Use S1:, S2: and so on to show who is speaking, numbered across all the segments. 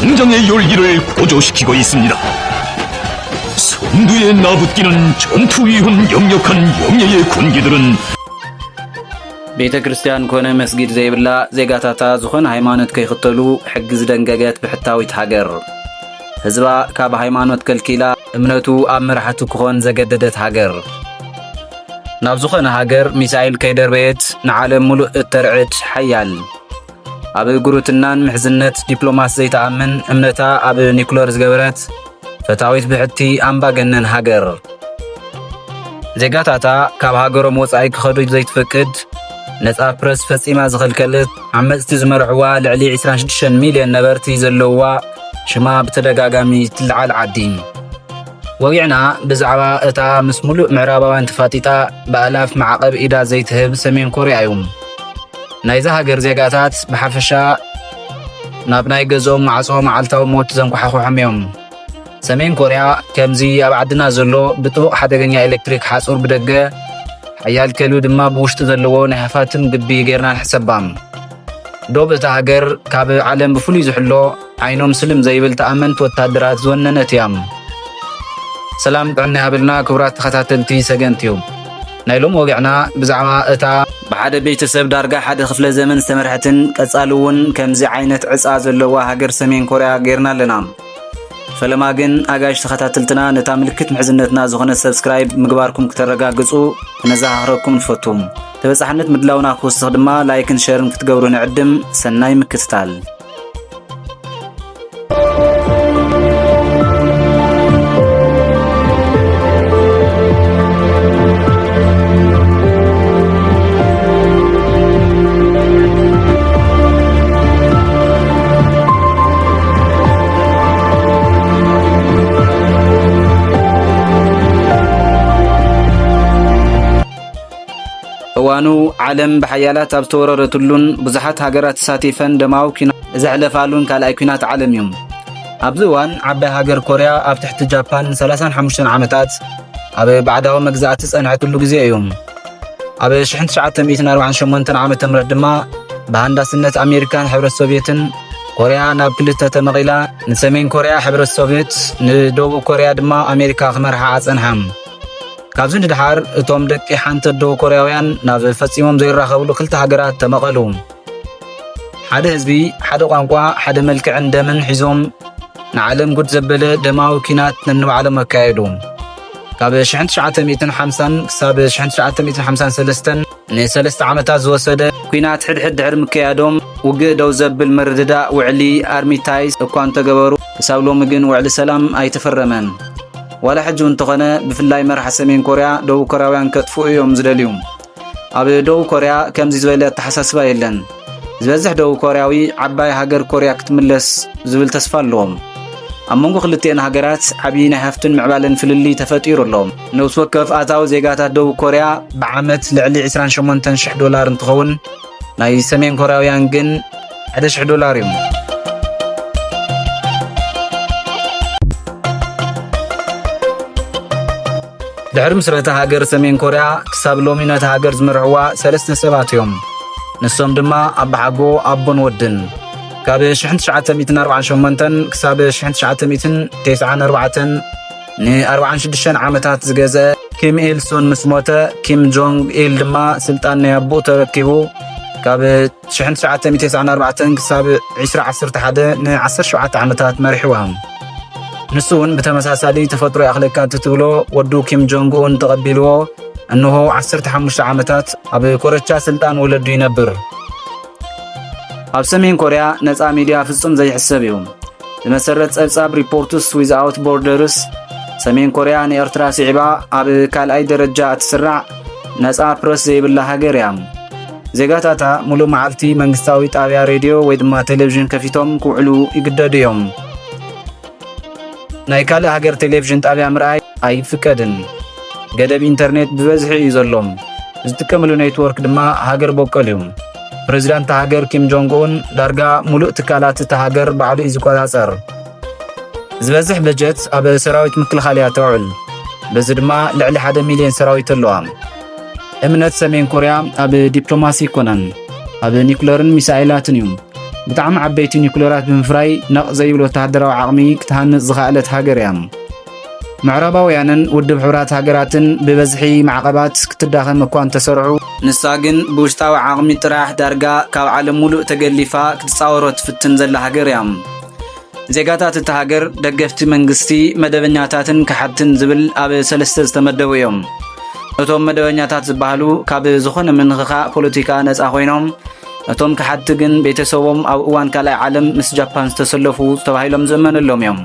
S1: 당장의 열기를 고조시키고 있습니다. 선두에 나붙기는 전투위훈 역력한 영예의 군기들은
S2: ቤተ ክርስቲያን ኮነ መስጊድ ዘይብላ ዜጋታታ ዝኾነ ሃይማኖት ከይኽተሉ ሕጊ ዝደንገገት ብሕታዊት ሃገር ህዝባ ካብ ሃይማኖት ከልኪላ እምነቱ ኣብ መራሕቱ ክኾን ዘገደደት ሃገር ናብ ዝኾነ ሃገር ሚሳኤል ከይደርበየት ንዓለም ሙሉእ እተርዕድ ሓያል ኣብ ጉሩትናን ምሕዝነት ዲፕሎማስ ዘይተኣምን እምነታ ኣብ ኒኩለር ዝገበረት ፈታዊት ብሕቲ ኣምባገነን ሃገር ዜጋታታ ካብ ሃገሮም ወፃኢ ክኸዱ ዘይትፈቅድ ነፃ ፕረስ ፈጺማ ዝኸልከለት ዓመፅቲ ዝመርዕዋ ልዕሊ 26 ሚልዮን ነበርቲ ዘለውዋ ሽማ ብተደጋጋሚ ትልዓል ዓዲ ወጊዕና ብዛዕባ እታ ምስ ሙሉእ ምዕራባውያን ተፋጢጣ ብኣላፍ ማዕቐብ ኢዳ ዘይትህብ ሰሜን ኮርያ እዩ ናይዛ ሃገር ዜጋታት ብሓፈሻ ናብ ናይ ገዝኦም ማዕጾ መዓልታዊ ሞት ዘንኳሓኹሖም እዮም ሰሜን ኮርያ ከምዚ ኣብ ዓድና ዘሎ ብጥቡቕ ሓደገኛ ኤሌክትሪክ ሓጹር ብደገ ሓያል ከልዩ ድማ ብውሽጢ ዘለዎ ናይ ሃፋትም ግቢ ጌርና ንሕሰባ ዶብ እታ ሃገር ካብ ዓለም ብፍሉይ ዝሕሎ ዓይኖም ስልም ዘይብል ተኣመንቲ ወታደራት ዝወነነት እያ ሰላም ጥዕና ሃብልና ክቡራት ተኸታተልቲ ሰገንቲ እዩ ናይ ሎም ወጊዕና ብዛዕባ እታ ብሓደ ቤተሰብ ዳርጋ ሓደ ክፍለ ዘመን ዝተመርሐትን ቀጻሊ እውን ከምዚ ዓይነት ዕፃ ዘለዋ ሃገር ሰሜን ኮርያ ጌርና ኣለና ፈለማ ግን ኣጋሽ ተኸታተልትና ነታ ምልክት ምሕዝነትና ዝኾነ ሰብስክራይብ ምግባርኩም ክተረጋግጹ ክነዛሃረኩም ንፈቱም ተበጻሕነት ምድላውና ክውስኽ ድማ ላይክን ሸርን ክትገብሩ ንዕድም ሰናይ ምክትታል እዋኑ ዓለም ብሓያላት ኣብ ዝተወረረትሉን ብዙሓት ሃገራት ተሳቲፈን ደማዊ ኩናት ዘሕለፋሉን ካልኣይ ኩናት ዓለም እዩ ኣብዚ እዋን ዓባይ ሃገር ኮርያ ኣብ ትሕቲ ጃፓን 35 ዓመታት ኣብ ባዕዳዊ መግዛእቲ ፀንሐትሉ ግዜ እዩ ኣብ 1948 ዓመተ ምህረት ድማ ብሃንዳስነት ኣሜሪካን ሕብረት ሶቪየትን ኮርያ ናብ ክልተ ተመቒላ ንሰሜን ኮርያ ሕብረት ሶቪየት ንደቡብ ኮርያ ድማ ኣሜሪካ ክመርሓ ኣፀንሓ ካብዚ ንድሓር እቶም ደቂ ሓንቲ ደቡብ ኮርያውያን ናብ ፈጺሞም ዘይራኸብሉ ክልተ ሃገራት ተመቐሉ ሓደ ህዝቢ ሓደ ቋንቋ ሓደ መልክዕን ደምን ሒዞም ንዓለም ጉድ ዘበለ ደማዊ ኩናት ነንባዕሎም ኣካየዱ ካብ 1950 ክሳብ 1953 ን3 ዓመታት ዝወሰደ ኩናት ሕድሕድ ድሕሪ ምክያዶም ውግእ ደው ዘብል መርድዳእ ውዕሊ ኣርሚታይዝ እኳ እንተገበሩ ክሳብ ሎሚ ግን ውዕሊ ሰላም ኣይተፈረመን ዋላ ሕጂ እንተኾነ ብፍላይ መራሒ ሰሜን ኮርያ ደቡብ ኮርያውያን ከጥፍኡ እዮም ዝደልዩ ኣብ ደቡብ ኮርያ ከምዚ ዝበለ ኣተሓሳስባ የለን ዝበዝሕ ደቡብ ኮርያዊ ዓባይ ሃገር ኮርያ ክትምለስ ዝብል ተስፋ ኣለዎም ኣብ መንጎ ክልቲአን ሃገራት ዓብዪ ናይ ሃፍትን ምዕባለን ፍልሊ ተፈጢሩ ኣለዎም ነብሲ ወከፍ ኣታዊ ዜጋታት ደቡብ ኮርያ ብዓመት ልዕሊ $28,000 እንትኸውን ናይ ሰሜን ኮርያውያን ግን $1,000 እዩ ድሕሪ ምስረታ ሃገር ሰሜን ኮርያ ክሳብ ሎሚ ነታ ሃገር ዝመርሕዋ 3 ሰባት እዮም ንሶም ድማ ኣባ ሓጎ ኣቦን ወድን ካብ 1948 ክሳብ 1994 ን46 ዓመታት ዝገዝአ ኪም ኢል ሱን ምስ ሞተ ኪም ጆንግ ኢል ድማ ስልጣን ናይ ኣቦኡ ተረኪቡ ካብ 1994 ክሳብ 2011 ን17 ዓመታት መሪሕዋ ንሱ እውን ብተመሳሳሊ ተፈጥሮ ኣኽለካ ትብሎ ወዱ ኪም ጆንግ ኡን ተቐቢልዎ እንሆ 15 ዓመታት ኣብ ኮረቻ ስልጣን ወለዱ ይነብር ኣብ ሰሜን ኮርያ ነፃ ሚድያ ፍጹም ዘይሕሰብ እዩ ብመሰረት ጸብጻብ ሪፖርትስ ዊዝኣውት ቦርደርስ ሰሜን ኮርያ ንኤርትራ ስዒባ ኣብ ካልኣይ ደረጃ እትስራዕ ነፃ ፕረስ ዘይብላ ሃገር እያ ዜጋታታ ሙሉእ መዓልቲ መንግስታዊ ጣብያ ሬድዮ ወይ ድማ ቴሌቭዥን ከፊቶም ክውዕሉ ይግደዱ እዮም ናይ ካልእ ሃገር ቴሌቭዥን ጣብያ ምርኣይ ኣይፍቀድን ገደብ ኢንተርኔት ብበዝሒ እዩ ዘሎም ዝጥቀምሉ ኔትወርክ ድማ ሃገር በቀል እዩ ፕሬዚዳንት ሃገር ኪም ጆንግ ኡን ዳርጋ ሙሉእ ትካላት እታ ሃገር ባዕሉ እዩ ዝቆፃፀር ዝበዝሕ በጀት ኣብ ሰራዊት ምክልኻል እያ ተውዕል በዚ ድማ ልዕሊ 1 ሚልዮን ሰራዊት ኣለዋ እምነት ሰሜን ኮርያ ኣብ ዲፕሎማሲ ይኮነን ኣብ ኒኩለርን ሚሳኤላትን እዩ ብጣዕሚ ዓበይቲ ኒኩሌራት ብምፍራይ ነቕ ዘይብሎ ወተሃደራዊ ዓቕሚ ክትሃንጽ ዝኸኣለት ሃገር እያ። ምዕራባውያንን ውድብ ሕብራት ሃገራትን ብበዝሒ ማዕቐባት ክትዳኸም እኳ እንተሰርሑ ንሳ ግን ብውሽጣዊ ዓቕሚ ጥራሕ ዳርጋ ካብ ዓለም ሙሉእ ተገሊፋ ክትፃወሮ ትፍትን ዘላ ሃገር እያ። ዜጋታት እታ ሃገር ደገፍቲ መንግስቲ መደበኛታትን ካሓትን ዝብል ኣብ 3 ዝተመደቡ እዮም። እቶም መደበኛታት ዝበሃሉ ካብ ዝኾነ ምንኽኻእ ፖለቲካ ነፃ ኮይኖም እቶም ካሓቲ ግን ቤተሰቦም ኣብ እዋን ካልኣይ ዓለም ምስ ጃፓን ዝተሰለፉ ተባሂሎም ዝእመነሎም እዮም።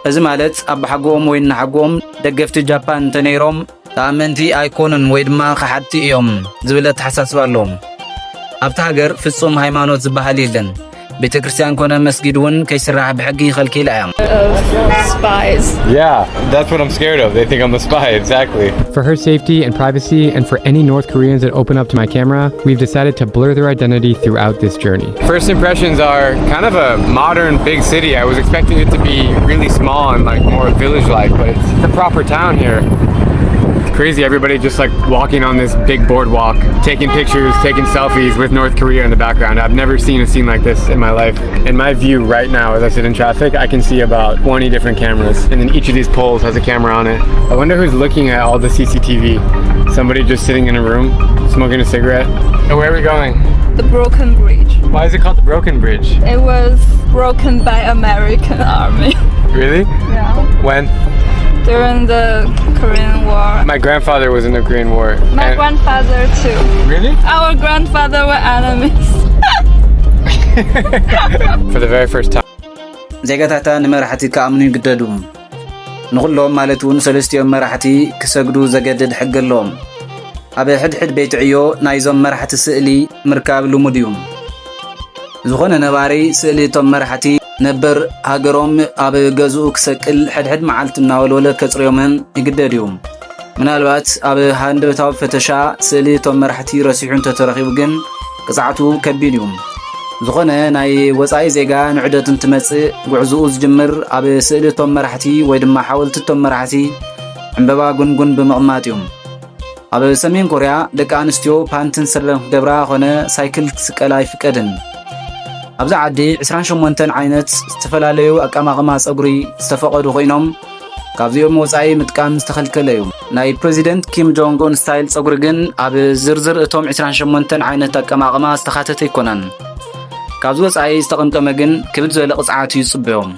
S2: እዚ ማለት ኣብ ሓጎኦም ወይ ንሓጎኦም ደገፍቲ ጃፓን እንተነይሮም ተኣመንቲ ኣይኮኑን ወይ ድማ ካሓቲ እዮም ዝብል ኣተሓሳስባ ኣለዎም። ኣብቲ ሃገር ፍጹም ሃይማኖት ዝበሃል የለን። ቤተ ክርስቲያን ኮነ መስጊድ እውን ከይስራሕ ብሕጊ ይኸልኪላ እያ።
S3: Spies.
S4: Yeah, that's what I'm scared of. They think I'm a spy, exactly.
S5: For her safety and privacy, and for any North Koreans that open up to my camera, we've decided to blur their identity throughout this journey.
S4: First impressions are kind of a modern big city. I was expecting it to be really small and like more village-like, but it's the proper town here. Crazy, everybody just like walking on this big boardwalk, taking pictures, taking selfies with North Korea in the background. I've never seen a scene like this in my life. In my view right now, as I sit in traffic, I can see about 20 different cameras, and then each of these poles has a camera on it. I wonder who's looking at all the CCTV. Somebody just sitting in a room, smoking a cigarette. Oh, where are we going?
S3: The Broken Bridge.
S4: Why is it called the Broken Bridge?
S3: It was broken by American army.
S4: Really?
S3: Yeah.
S4: When?
S3: During the Korean War.
S4: My grandfather was in the Korean War.
S3: My grandfather too.
S4: Really?
S3: Our grandfather were enemies.
S4: For the very first time.
S2: ዜጋታታ ንመራሕቲ ከኣምኑ ይግደዱ። ንኹሎም ማለት እውን ሰለስቲኦም መራሕቲ ክሰግዱ ዘገድድ ሕጊ ኣለዎም። ኣብ ሕድሕድ ቤት ዕዮ ናይዞም መራሕቲ ስእሊ ምርካብ ልሙድ እዩ። ዝኾነ ነባሪ ስእሊ እቶም መራሕቲ ነበር ሃገሮም ኣብ ገዝኡ ክሰቅል ሕድሕድ መዓልቲ እናወልወለ ከፅርዮምን ይግደድ እዩ። ምናልባት ኣብ ሃንደበታዊ ፈተሻ ስእሊ እቶም መራሕቲ ረሲሑ እንተተረኺቡ ግን ቅፅዓቱ ከቢድ እዩ። ዝኾነ ናይ ወፃኢ ዜጋ ንዑደት እንትመጽእ ጉዕዝኡ ዝጅምር ኣብ ስእሊ እቶም መራሕቲ ወይ ድማ ሓወልቲ እቶም መራሕቲ ዕምበባ ጉንጉን ብምቕማጥ እዩ። ኣብ ሰሜን ኮርያ ደቂ ኣንስትዮ ፓንትን ስረን ክገብራ ኾነ ሳይክል ክስቀላ ኣይፍቀድን። ኣብዛ ዓዲ 28 ዓይነት ዝተፈላለዩ ኣቀማቕማ ፀጉሪ ዝተፈቐዱ ኮይኖም ካብዚኦም ወፃኢ ምጥቃም ዝተኸልከለ እዩ። ናይ ፕሬዚደንት ኪም ጆንግ ኡን ስታይል ፀጉሪ ግን ኣብ ዝርዝር እቶም 28 ዓይነት ኣቀማቕማ ዝተኻተተ ይኮነን። ካብዚ ወፃኢ ዝተቐምቀመ ግን ክብድ ዝበለ ቅፅዓት እዩ ዝፅበዮም።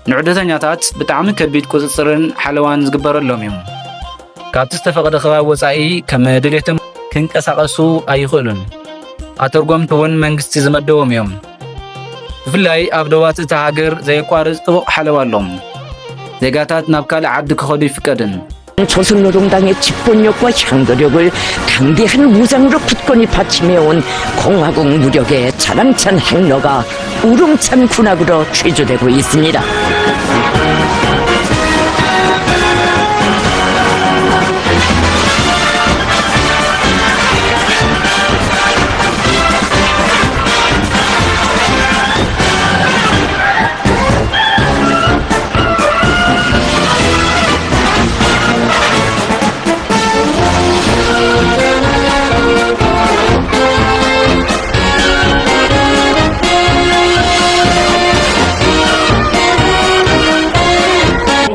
S2: ንዑደተኛታት ብጣዕሚ ከቢድ ቁፅፅርን ሓለዋን ዝግበረሎም እዩ። ካብቲ ዝተፈቐደ ከባቢ ወፃኢ ከም ድሌቶም ክንቀሳቐሱ ኣይኽእሉን። ኣተርጎምቲ እውን መንግስቲ ዝመደቦም እዮም። ብፍላይ ኣብ ደባት እታ ሃገር ዘየቋርፅ ጥቡቕ ሓለዋ ኣሎም። ዜጋታት ናብ ካልእ ዓዲ ክኸዱ ይፍቀድን።
S6: 조선노동당의 집권력과 향도력을 강대한 무장으로 굳건히 받침해온 공화국 무력의 자랑찬 행로가 우렁찬 군악으로 취조되고 있습니다.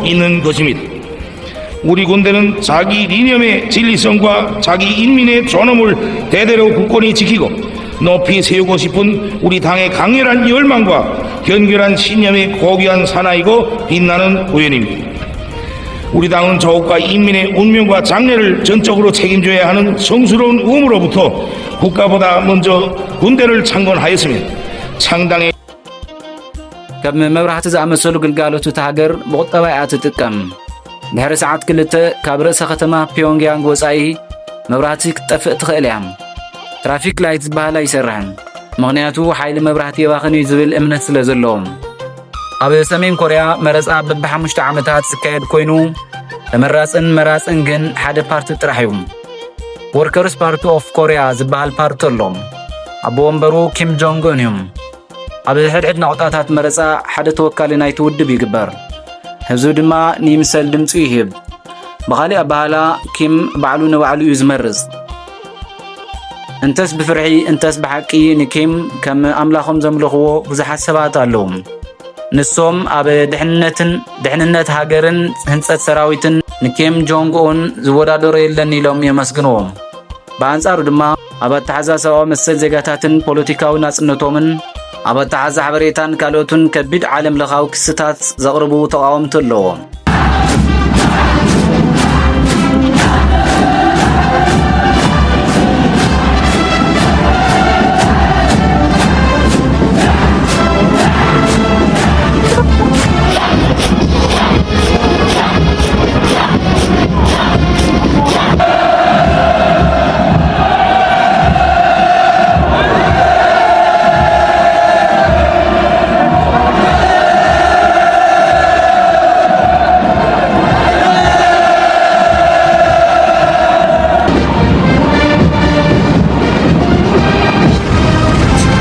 S7: 있는 것입니다. 우리 군대는 자기 이념의 진리성과 자기 인민의 존엄을 대대로 굳건히 지키고 높이 세우고 싶은 우리 당의 강렬한 열망과 견결한 신념의 고귀한 사나이고 빛나는 우연입니다. 우리 당은 조국과 인민의 운명과 장래를 전적으로 책임져야 하는 성스러운 의무로부터 국가보다 먼저 군대를 창건하였습니다. 창당의
S2: ካብ መብራህቲ ዝኣመሰሉ ግልጋሎት እታ ሃገር ብቁጠባ እያ ትጥቀም። ድሕሪ ሰዓት 2 ካብ ርእሰ ከተማ ፒዮንግያንግ ወፃኢ መብራህቲ ክትጠፍእ ትኽእል እያ። ትራፊክ ላይት ዝበሃል ኣይሰርሕን፣ ምክንያቱ ሓይሊ መብራህቲ የባኽን እዩ ዝብል እምነት ስለ ዘለዎም። ኣብ ሰሜን ኮርያ መረፃ በቢ5 ዓመታት ዝካየድ ኮይኑ ተመራፅን መራፅን ግን ሓደ ፓርቲ ጥራሕ እዩ። ወርከርስ ፓርቲ ኦፍ ኮርያ ዝበሃል ፓርቲ ኣሎም። ኣቦ ወንበሩ ኪም ጆንግ ኡን እዮም። ኣብ ሕድሕድ ናውጣታት መረፃ ሓደ ተወካሊ ናይቲ ውድብ ይግበር። ህዝቢ ድማ ንይምሰል ድምፂ ይህብ። ብኻሊእ ኣባህላ ኪም ባዕሉ ንባዕሉ እዩ ዝመርፅ። እንተስ ብፍርሒ እንተስ ብሓቂ ንኪም ከም ኣምላኾም ዘምልኽዎ ብዙሓት ሰባት ኣለዉ። ንሶም ኣብ ድሕንነት ሃገርን ህንፀት ሰራዊትን ንኪም ጆንግ ኡን ዝወዳደሮ የለን ኢሎም የመስግንዎም። ብኣንጻሩ ድማ ኣብ ኣተሓዛ ሰብኣዊ መሰል ዜጋታትን ፖለቲካዊ ናጽነቶምን ኣብ ኣተሓዛ ሓበሬታን ካልኦትን ከቢድ ዓለም ለኻዊ ክስታት ዘቕርቡ ተቃወምቲ ኣለዎም።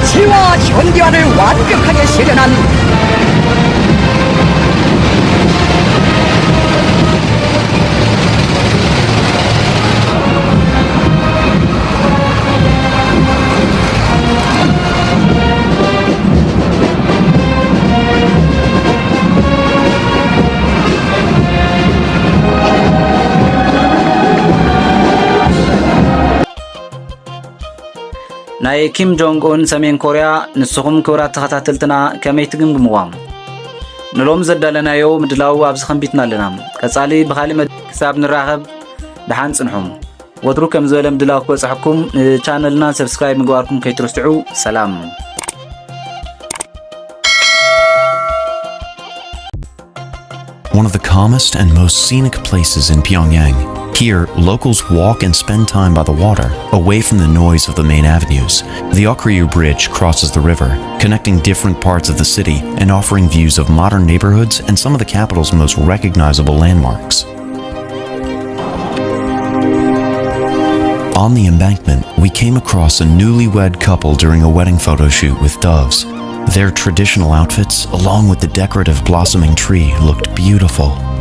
S6: 지와 현대화를 완벽하게 실현한
S2: ናይ ኪም ጆንግ ኡን ሰሜን ኮርያ ንስኹም ክብራት ተኸታተልትና ከመይ ትግምግምዎም? ንሎም ዘዳለናዮ ምድላው ኣብዚ ኸንቢትና ኣለና። ቀጻሊ ብኻሊእ ክሳብ ንራኸብ ድሓን ጽንሑም። ወትሩ ከም ዝበለ ምድላው ክበጽሐኩም ንቻነልና ሰብስክራይብ ምግባርኩም ከይትረስዑ። ሰላም።
S8: One of the calmest and most scenic places in Pyongyang. Here, locals walk and spend time by the water, away from the noise of the main avenues. The Okryu Bridge crosses the river, connecting different parts of the city and offering views of modern neighborhoods and some of the capital's most recognizable landmarks. On the embankment, we came across a newlywed couple during a wedding photo shoot with doves. Their traditional outfits, along with the decorative blossoming tree, looked beautiful.